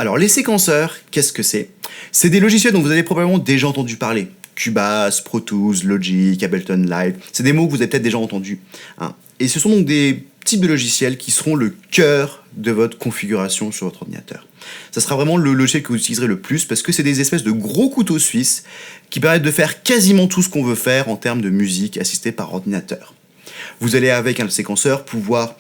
Alors les séquenceurs, qu'est-ce que c'est? C'est des logiciels dont vous avez probablement déjà entendu parler. Cubase, Pro Tools, Logic, Ableton Live, c'est des mots que vous avez peut-être déjà entendus, hein. Et ce sont donc des types de logiciels qui seront le cœur de votre configuration sur votre ordinateur. Ça sera vraiment le logiciel que vous utiliserez le plus parce que c'est des espèces de gros couteaux suisses qui permettent de faire quasiment tout ce qu'on veut faire en termes de musique assistée par ordinateur. Vous allez avec un séquenceur pouvoir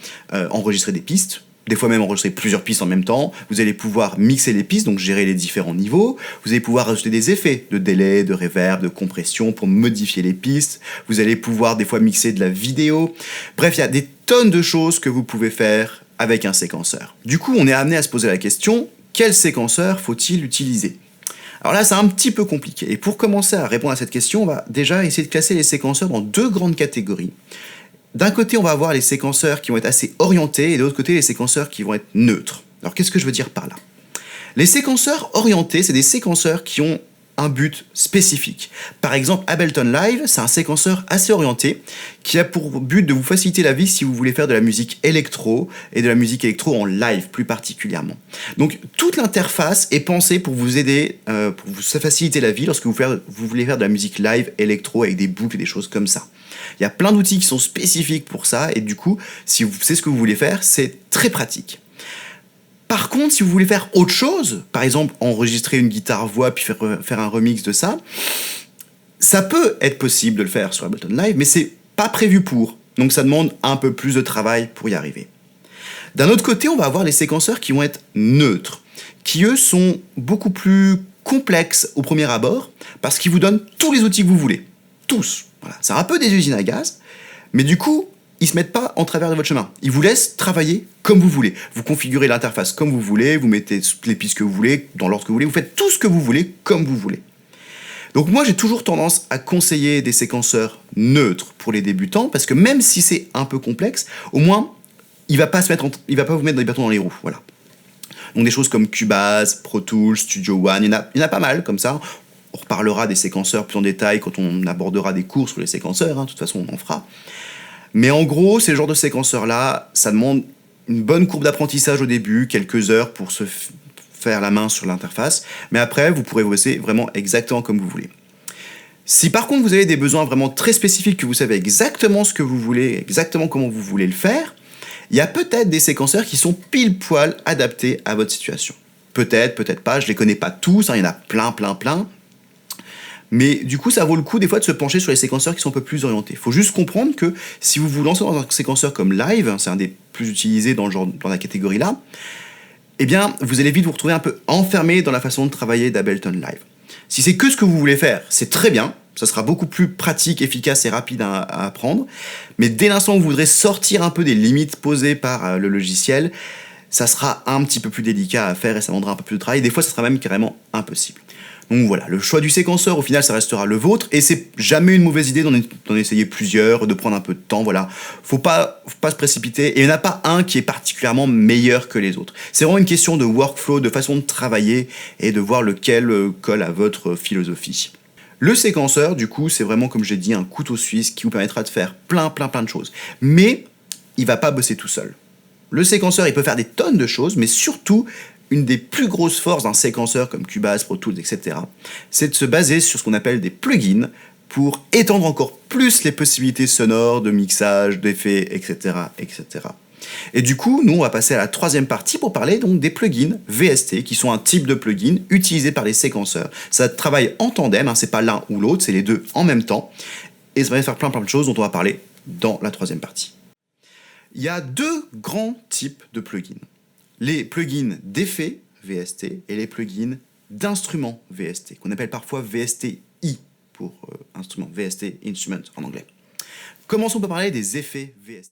enregistrer des pistes, des fois même enregistrer plusieurs pistes en même temps. Vous allez pouvoir mixer les pistes, donc gérer les différents niveaux. Vous allez pouvoir ajouter des effets de délai, de reverb, de compression pour modifier les pistes. Vous allez pouvoir des fois mixer de la vidéo. Bref, il y a des tonnes de choses que vous pouvez faire avec un séquenceur. Du coup, on est amené à se poser la question, quel séquenceur faut-il utiliser ? Alors là, c'est un petit peu compliqué. Et pour commencer à répondre à cette question, on va déjà essayer de classer les séquenceurs dans deux grandes catégories. D'un côté, on va avoir les séquenceurs qui vont être assez orientés, et de l'autre côté, les séquenceurs qui vont être neutres. Alors, qu'est-ce que je veux dire par là ? Les séquenceurs orientés, c'est des séquenceurs qui ont un but spécifique. Par exemple, Ableton Live, c'est un séquenceur assez orienté qui a pour but de vous faciliter la vie si vous voulez faire de la musique électro, et de la musique électro en live plus particulièrement. Donc, toute l'interface est pensée pour vous aider, pour vous faciliter la vie lorsque vous voulez faire de la musique live électro avec des boucles et des choses comme ça. Il y a plein d'outils qui sont spécifiques pour ça, et du coup, si vous savez ce que vous voulez faire, c'est très pratique. Par contre, si vous voulez faire autre chose, par exemple enregistrer une guitare-voix puis faire un remix de ça, ça peut être possible de le faire sur Ableton Live, mais c'est pas prévu pour. Donc ça demande un peu plus de travail pour y arriver. D'un autre côté, on va avoir les séquenceurs qui vont être neutres, qui eux sont beaucoup plus complexes au premier abord, parce qu'ils vous donnent tous les outils que vous voulez. Tous. Voilà. C'est un peu des usines à gaz, mais du coup, ils se mettent pas en travers de votre chemin. Ils vous laissent travailler comme vous voulez. Vous configurez l'interface comme vous voulez, vous mettez les pistes que vous voulez, dans l'ordre que vous voulez, vous faites tout ce que vous voulez comme vous voulez. Donc moi, j'ai toujours tendance à conseiller des séquenceurs neutres pour les débutants, parce que même si c'est un peu complexe, au moins, il va pas vous mettre des bâtons dans les roues. Voilà. Donc des choses comme Cubase, Pro Tools, Studio One, il y en a pas mal comme ça. On reparlera des séquenceurs plus en détail quand on abordera des cours sur les séquenceurs, hein. De toute façon, on en fera. Mais en gros, c'est le genre de séquenceur-là, ça demande une bonne courbe d'apprentissage au début, quelques heures pour se faire la main sur l'interface, mais après, vous pourrez bosser vraiment exactement comme vous voulez. Si par contre vous avez des besoins vraiment très spécifiques, que vous savez exactement ce que vous voulez, exactement comment vous voulez le faire, il y a peut-être des séquenceurs qui sont pile poil adaptés à votre situation. Peut-être, peut-être pas, je les connais pas tous, hein, il y en a plein. Mais du coup, ça vaut le coup des fois de se pencher sur les séquenceurs qui sont un peu plus orientés. Il faut juste comprendre que si vous vous lancez dans un séquenceur comme Live, c'est un des plus utilisés dans la catégorie là, eh bien, vous allez vite vous retrouver un peu enfermé dans la façon de travailler d'Ableton Live. Si c'est que ce que vous voulez faire, c'est très bien, ça sera beaucoup plus pratique, efficace et rapide à apprendre, mais dès l'instant où vous voudrez sortir un peu des limites posées par le logiciel, ça sera un petit peu plus délicat à faire et ça demandera un peu plus de travail, des fois ça sera même carrément impossible. Donc voilà, le choix du séquenceur, au final, ça restera le vôtre, et c'est jamais une mauvaise idée d'en essayer plusieurs, de prendre un peu de temps, voilà. Faut pas se précipiter, et il n'y en a pas un qui est particulièrement meilleur que les autres. C'est vraiment une question de workflow, de façon de travailler, et de voir lequel colle à votre philosophie. Le séquenceur, du coup, c'est vraiment, comme j'ai dit, un couteau suisse qui vous permettra de faire plein de choses. Mais il va pas bosser tout seul. Le séquenceur, il peut faire des tonnes de choses, mais surtout, une des plus grosses forces d'un séquenceur comme Cubase, Pro Tools, etc., c'est de se baser sur ce qu'on appelle des plugins pour étendre encore plus les possibilités sonores, de mixage, d'effets, etc., etc. Et du coup, nous, on va passer à la troisième partie pour parler donc des plugins VST, qui sont un type de plugin utilisé par les séquenceurs. Ça travaille en tandem, hein, c'est pas l'un ou l'autre, c'est les deux en même temps, et ça va faire plein de choses dont on va parler dans la troisième partie. Il y a deux grands types de plugins. Les plugins d'effets VST et les plugins d'instruments VST, qu'on appelle parfois VSTI pour instrument, VST Instrument en anglais. Commençons par parler des effets VST.